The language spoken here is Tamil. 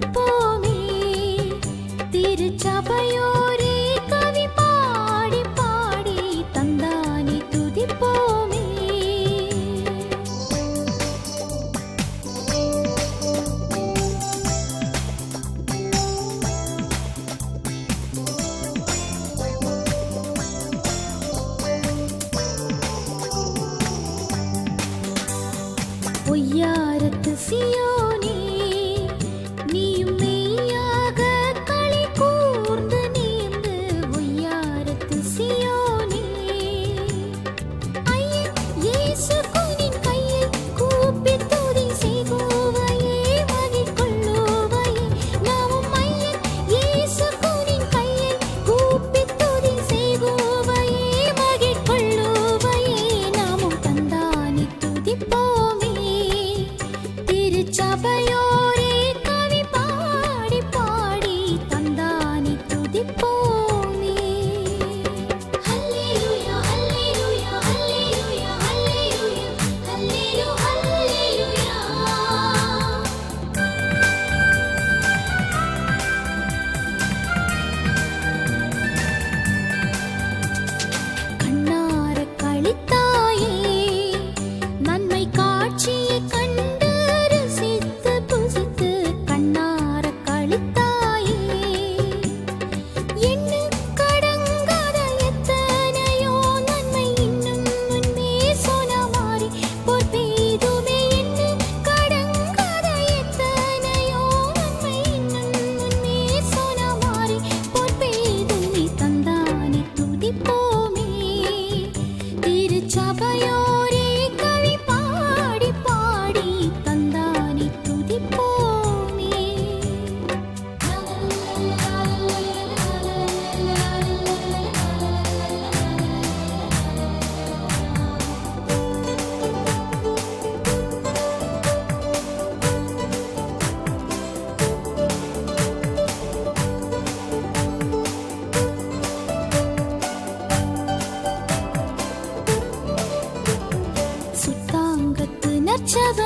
துதிப்போமே. திருச்சபையோரே கவி பாடி பாடி தந்தானே துதிப்போமே. பொய்யாரத்து சியோனே, நீயும் மெய்யாக களி கூர்ந்து நீர்ந்து பொய்யாரத்து சியோனே. ஐயன் இயேசு குனின் கையை கூப்பி துதி செய்குவையே மகிழ்கொள்ளுவையே. நாமும் ஐயன் இயேசு குனின் கையை கூப்பி துதி செய்குவையே மகிழ்கொள்ளுவையே. நாமும் தந்தானே துதிப்போமே. திருச்சபையோரே கவி பாடி பாடி தந்தானே துதிப்போமே. ஹல்லேலூயா ஹல்லேலூயா ஹல்லேலூயா ஹல்லேலூயா ஹல்லேலூயா கண்ணார களித்தாயே, நன்மை காட்சியை கண்டு ரசித்து புசித்து கண்ணார களித்தாயே. எண்ணுக்கடங்காத எத்தனையோ நன்மை இன்னும் முன்பே சொனமாறி பொற்பெய்துமே. எண்ணுக்கடங்காத எத்தனையோ நன்மை இன்னும் முன்பே சொனமாறி பொற்பெய்துமே. தந்தானே துதிப்போமே. திருச்சபையோரே கவி பாடி பாடி தந்தானே துதிப்போமே. சுத்தாங்கத்து நற்சபை